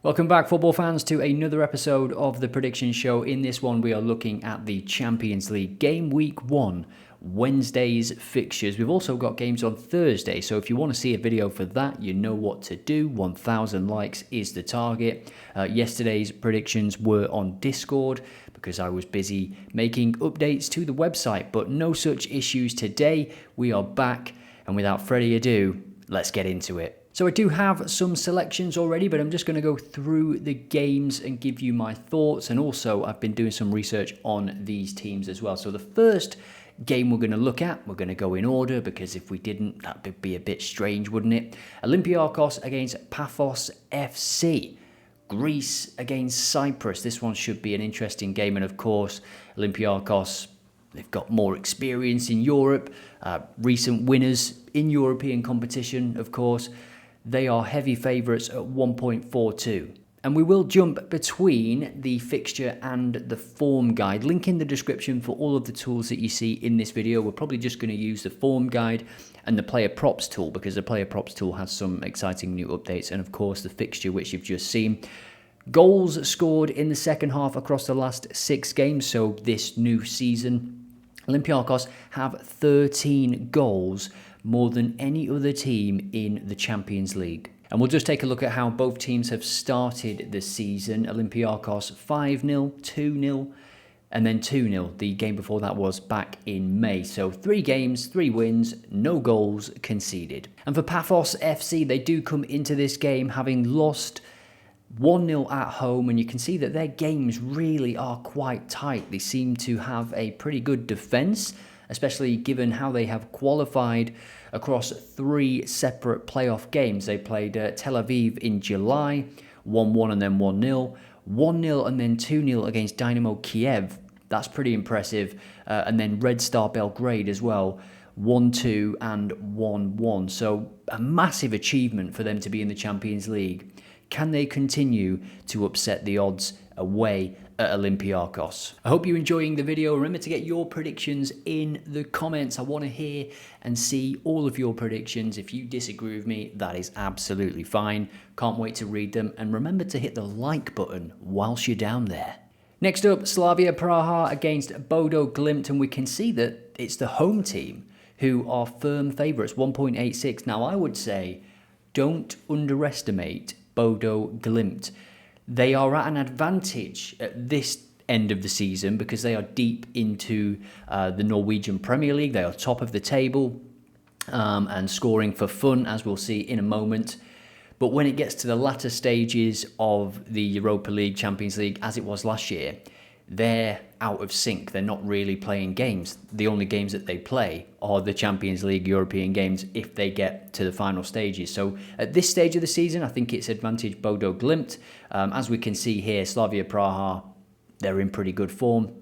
Welcome back, football fans, to another episode of the Prediction Show. In this one, we are looking at the Champions League Game Week 1, Wednesday's fixtures. We've also got games on Thursday, so if you want to see a video for that, you know what to do. 1,000 likes is the target. Yesterday's predictions were on Discord because I was busy making updates to the website, but no such issues today. We are back, and without further ado, let's get into it. So I do have some selections already, but I'm just going to go through the games and give you my thoughts. And also, I've been doing some research on these teams as well. So the first game we're going to look at, we're going to go in order, because if we didn't, that would be a bit strange, wouldn't it? Olympiacos against Paphos FC. Greece against Cyprus. This one should be an interesting game. And of course, Olympiacos, they've got more experience in Europe, recent winners in European competition, of course. They are heavy favourites at 1.42. And we will jump between the fixture and the form guide. Link in the description for all of the tools that you see in this video. We're probably just going to use the form guide and the player props tool, because the player props tool has some exciting new updates. And of course, the fixture, which you've just seen. Goals scored in the second half across the last 6 games. So this new season, Olympiacos have 13 goals, more than any other team in the Champions League. And we'll just take a look at how both teams have started the season. Olympiacos 5-0, 2-0, and then 2-0. The game before that was back in May. So 3 games, 3 wins, no goals conceded. And for Paphos FC, they do come into this game having lost 1-0 at home, and you can see that their games really are quite tight. They seem to have a pretty good defence, especially given how they have qualified across 3 separate playoff games. They played Tel Aviv in July, 1-1 and then 1-0, 1-0 and then 2-0 against Dynamo Kiev. That's pretty impressive. And then Red Star Belgrade as well, 1-2 and 1-1. So a massive achievement for them to be in the Champions League. Can they continue to upset the odds away at Olympiacos? I hope you're enjoying the video. Remember to get your predictions in the comments. I want to hear and see all of your predictions. If you disagree with me, that is absolutely fine. Can't wait to read them. And remember to hit the like button whilst you're down there. Next up, Slavia Praha against Bodo Glimt. And we can see that it's the home team who are firm favourites, 1.86. Now, I would say don't underestimate Bodo Glimt. They are at an advantage at this end of the season because they are deep into the Norwegian Premier League. They are top of the table and scoring for fun, as we'll see in a moment. But when it gets to the latter stages of the Europa League, Champions League, as it was last year, they're out of sync. They're not really playing games. The only games that they play are the Champions League European games if they get to the final stages. So at this stage of the season, I think it's advantage Bodo Glimt. As we can see here, Slavia Praha, they're in pretty good form.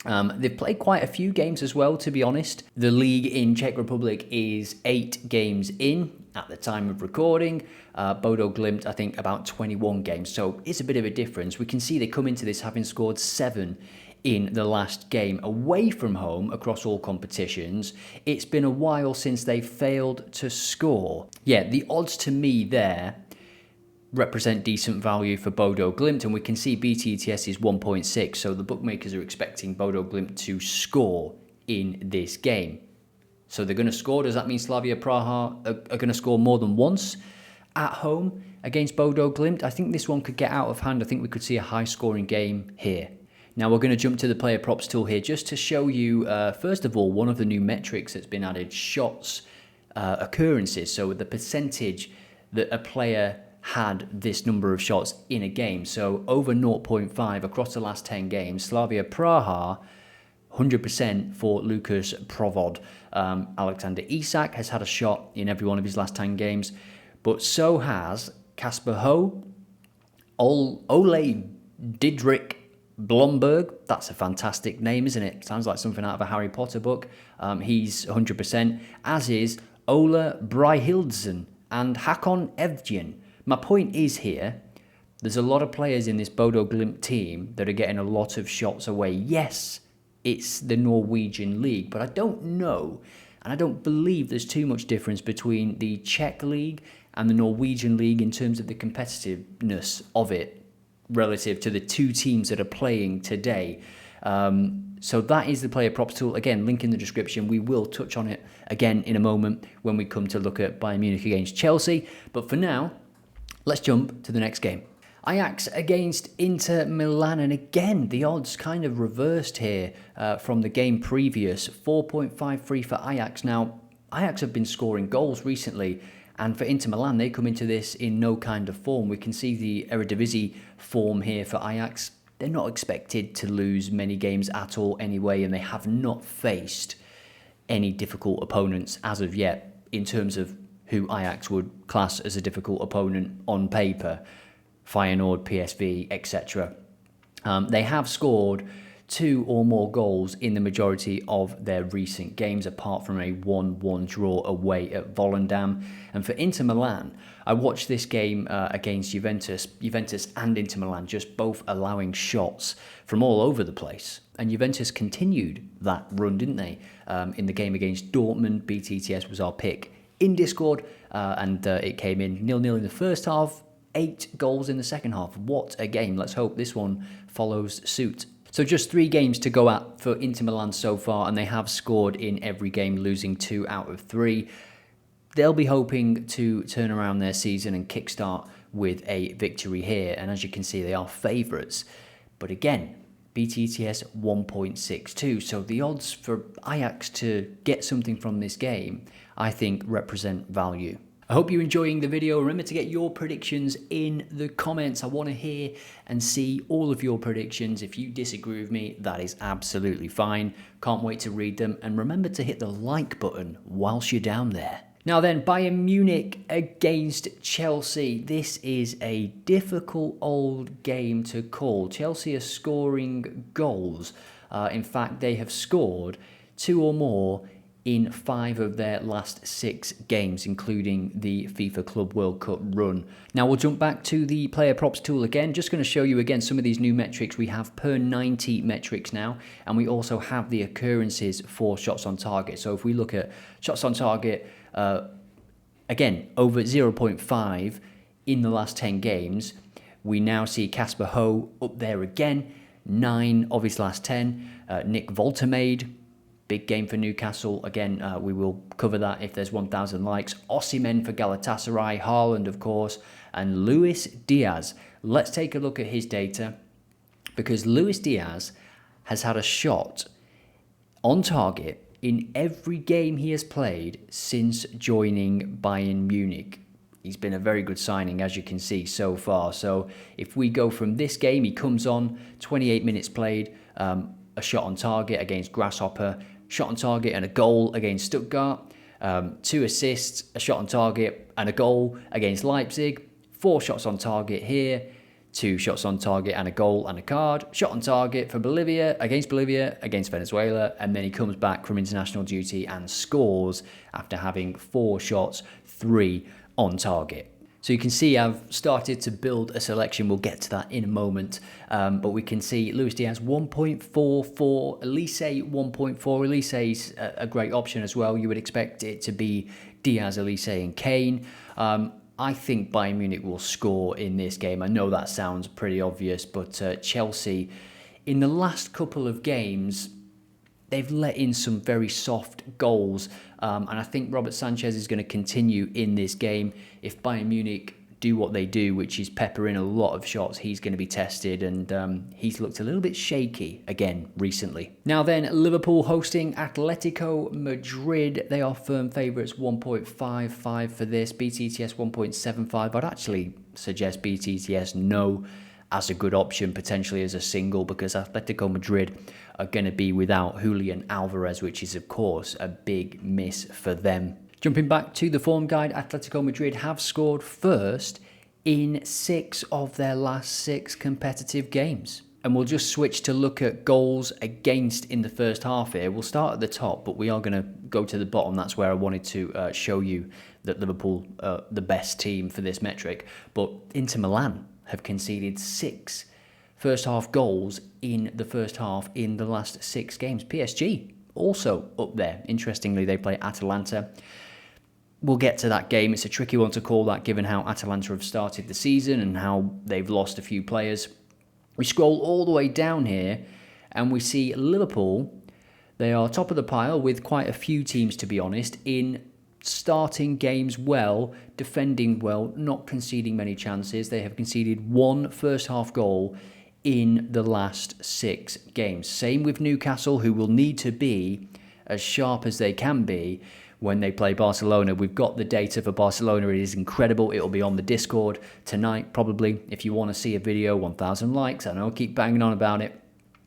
They've played quite a few games as well, to be honest. The league in Czech Republic is 8 games in at the time of recording. Bodo Glimt, I think, about 21 games. So it's a bit of a difference. We can see they come into this having scored 7 in the last game away from home across all competitions. It's been a while since they failed to score. Yeah, the odds to me there represent decent value for Bodo Glimt, and we can see BTTS is 1.6, so the bookmakers are expecting Bodo Glimt to score in this game. So they're going to score. Does that mean Slavia Praha are going to score more than once at home against Bodo Glimt? I think this one could get out of hand. I think we could see a high-scoring game here. Now we're going to jump to the player props tool here just to show you, first of all, one of the new metrics that's been added, shots, occurrences. So the percentage that a player had this number of shots in a game. So over 0.5 across the last 10 games. Slavia Praha, 100% for Lucas Provod. Alexander Isak has had a shot in every one of his last 10 games, but so has Kasper Ho, Ole Didrik Blomberg. That's a fantastic name, isn't it? Sounds like something out of a Harry Potter book. He's 100%, as is Ola Brynhildsen and Hakon Evjen. My point is here, there's a lot of players in this Bodo Glimt team that are getting a lot of shots away. Yes, it's the Norwegian league, but I don't know, and I don't believe there's too much difference between the Czech league and the Norwegian league in terms of the competitiveness of it relative to the two teams that are playing today. So that is the player props tool. Again, link in the description. We will touch on it again in a moment when we come to look at Bayern Munich against Chelsea. But for now, let's jump to the next game. Ajax against Inter Milan, and again, the odds kind of reversed here from the game previous. 4.53 for Ajax. Now, Ajax have been scoring goals recently, and for Inter Milan, they come into this in no kind of form. We can see the Eredivisie form here for Ajax. They're not expected to lose many games at all anyway, and they have not faced any difficult opponents as of yet in terms of who Ajax would class as a difficult opponent on paper. Feyenoord, PSV, etc. They have scored 2 or more goals in the majority of their recent games, apart from a 1-1 draw away at Volendam. And for Inter Milan, I watched this game against Juventus and Inter Milan just both allowing shots from all over the place. And Juventus continued that run, didn't they? In the game against Dortmund, BTTS was our pick in Discord, and it came in 0-0 in the first half, 8 goals in the second half. What a game. Let's hope this one follows suit. So just 3 games to go at for Inter Milan so far, and they have scored in every game, losing 2 out of 3. They'll be hoping to turn around their season and kickstart with a victory here. And as you can see, they are favourites. But again, BTTS 1.62. So the odds for Ajax to get something from this game, I think, represent value. I hope you're enjoying the video. Remember to get your predictions in the comments. I want to hear and see all of your predictions. If you disagree with me, that is absolutely fine. Can't wait to read them. And remember to hit the like button whilst you're down there. Now then, Bayern Munich against Chelsea. This is a difficult old game to call. Chelsea are scoring goals. In fact, they have scored 2 or more in 5 of their last 6 games, including the FIFA Club World Cup run. Now we'll jump back to the player props tool again. Just going to show you again some of these new metrics. We have per 90 metrics now, and we also have the occurrences for shots on target. So if we look at shots on target, again, over 0.5 in the last 10 games, we now see Casper Ho up there again, 9 of his last 10. Nick Voltemade, big game for Newcastle. Again, we will cover that if there's 1,000 likes. Osimhen for Galatasaray, Haaland, of course, and Luis Diaz. Let's take a look at his data, because Luis Diaz has had a shot on target in every game he has played since joining Bayern Munich. He's been a very good signing, as you can see so far. So if we go from this game, he comes on, 28 minutes played, a shot on target against Grasshopper, shot on target and a goal against Stuttgart, 2 assists, a shot on target and a goal against Leipzig, 4 shots on target here, 2 shots on target and a goal and a card, shot on target for Bolivia, against Venezuela, and then he comes back from international duty and scores after having 4 shots, 3 on target. So you can see I've started to build a selection. We'll get to that in a moment. But we can see Luis Diaz 1.44, Elise 1.4. Elise is a great option as well. You would expect it to be Diaz, Elise and Kane. I think Bayern Munich will score in this game. I know that sounds pretty obvious, but Chelsea, in the last couple of games, they've let in some very soft goals. And I think Robert Sanchez is going to continue in this game. If Bayern Munich do what they do, which is pepper in a lot of shots, he's going to be tested, and he's looked a little bit shaky again recently. Now then, Liverpool hosting Atletico Madrid. They are firm favourites, 1.55 for this. BTTS 1.75. I'd actually suggest BTTS no as a good option, potentially as a single, because Atletico Madrid are going to be without Julian Alvarez, which is, of course, a big miss for them. Jumping back to the form guide, Atletico Madrid have scored first in 6 of their last 6 competitive games. And we'll just switch to look at goals against in the first half here. We'll start at the top, but we are going to go to the bottom. That's where I wanted to show you that Liverpool are the best team for this metric. But Inter Milan have conceded 6 first half goals in the first half in the last 6 games. PSG also up there. Interestingly, they play Atalanta. we'll get to that game. It's a tricky one to call that given how Atalanta have started the season and how they've lost a few players. We scroll all the way down here and we see Liverpool. They are top of the pile with quite a few teams, to be honest, in starting games well, defending well, not conceding many chances. They have conceded one first half goal in the last 6 games. Same with Newcastle, who will need to be as sharp as they can be when they play Barcelona. We've got the data for Barcelona. It is incredible. It'll be on the Discord tonight, probably. If you want to see a video, 1,000 likes. I know I keep banging on about it.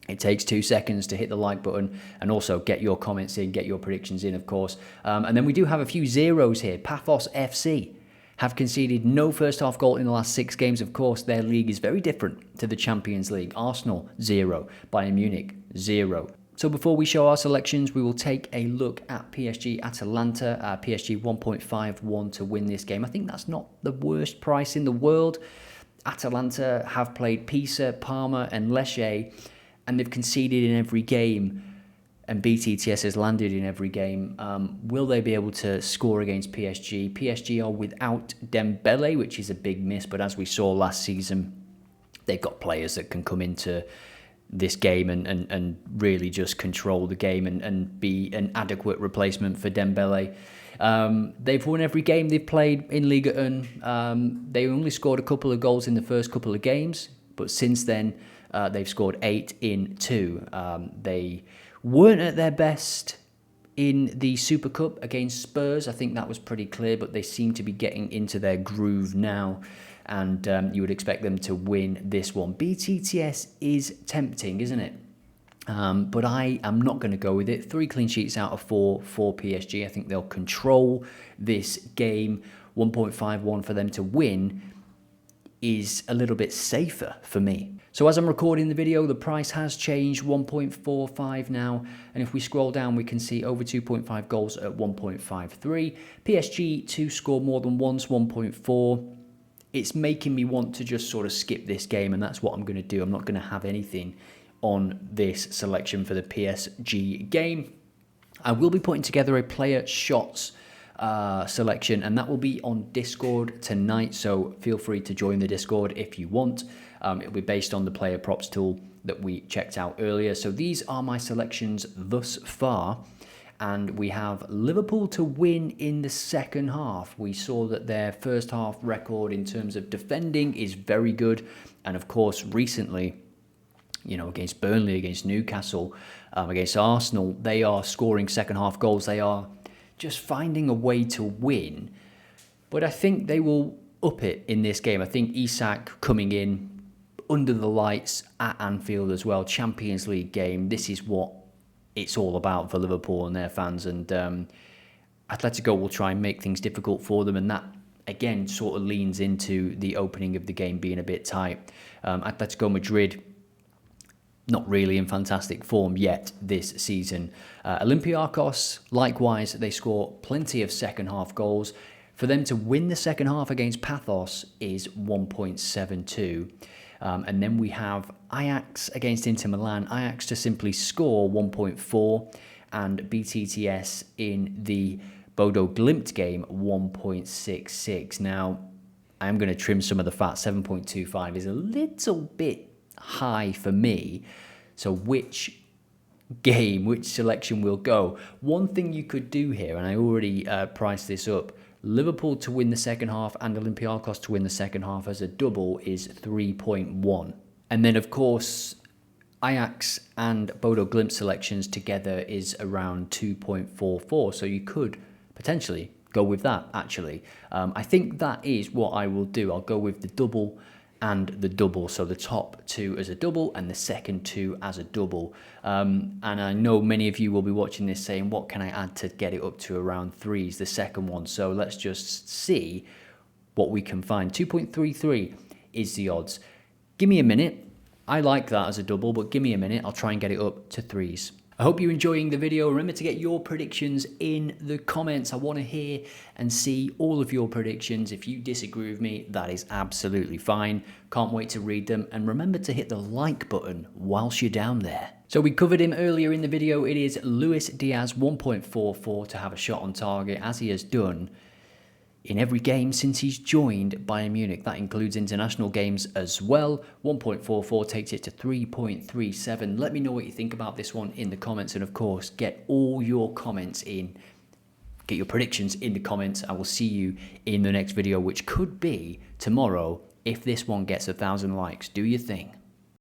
It takes 2 seconds to hit the like button and also get your comments in, get your predictions in, of course. And then we do have a few zeros here. Paphos FC have conceded no first half goal in the last 6 games. Of course, their league is very different to the Champions League. Arsenal, 0. Bayern Munich, 0. So before we show our selections, we will take a look at PSG Atalanta. PSG 1.51 to win this game. I think that's not the worst price in the world. Atalanta have played Pisa, Parma and Lecce, and they've conceded in every game, and BTTS has landed in every game. Will they be able to score against PSG? PSG are without Dembele, which is a big miss, but as we saw last season, they've got players that can come into this game and really just control the game and be an adequate replacement for Dembele. They've won every game they've played in Liga 1. They only scored a couple of goals in the first couple of games, but since then, they've scored 8 in 2. They weren't at their best in the Super Cup against Spurs. I think that was pretty clear, but they seem to be getting into their groove now, and you would expect them to win this one. BTTS is tempting, isn't it? But I am not going to go with it. 3 clean sheets out of 4 for PSG. I think they'll control this game. 1.51 for them to win is a little bit safer for me. So as I'm recording the video, the price has changed, 1.45 now. And if we scroll down, we can see over 2.5 goals at 1.53. PSG to score more than once, 1.4. It's making me want to just sort of skip this game, and that's what I'm going to do. I'm not going to have anything on this selection for the PSG game. I will be putting together a player shots selection, and that will be on Discord tonight, so feel free to join the Discord if you want. It'll be based on the player props tool that we checked out earlier. So these are my selections thus far, and we have Liverpool to win in the second half. We saw that their first half record in terms of defending is very good, and of course recently, you know, against Burnley, against Newcastle, against Arsenal, they are scoring second half goals. They are just finding a way to win, but I think they will up it in this game. I think Isak coming in under the lights at Anfield as well, Champions League game. This is what it's all about for Liverpool and their fans, and Atletico will try and make things difficult for them, and that again sort of leans into the opening of the game being a bit tight. Atletico Madrid not really in fantastic form yet this season. Olympiacos, likewise, they score plenty of second half goals. For them to win the second half against Paphos is 1.72. And then we have Ajax against Inter Milan. Ajax to simply score 1.4, and BTTS in the Bodo Glimt game 1.66. Now, I'm going to trim some of the fat. 7.25 is a little bit high for me. So which selection will go? One thing you could do here, and I already priced this up, Liverpool to win the second half and Olympiacos to win the second half as a double is 3.1. And then of course Ajax and Bodo Glimt selections together is around 2.44. So you could potentially go with that actually. I think that is what I will do. I'll go with the double and the double, so the top 2 as a double and the second 2 as a double. And I know many of you will be watching this saying, what can I add to get it up to around 3s, the second one? So let's just see what we can find. 2.33 is the odds. Give me a minute. I like that as a double, but give me a minute. I'll try and get it up to 3s. I hope you're enjoying the video. Remember to get your predictions in the comments. I want to hear and see all of your predictions. If you disagree with me, that is absolutely fine. Can't wait to read them. And remember to hit the like button whilst you're down there. So we covered him earlier in the video. It is Luis Diaz 1.44 to have a shot on target, as he has done in every game since he's joined Bayern Munich. That includes international games as well. 1.44 takes it to 3.37. Let me know what you think about this one in the comments. And of course, get all your comments in. Get your predictions in the comments. I will see you in the next video, which could be tomorrow if this one gets 1,000 likes. Do your thing.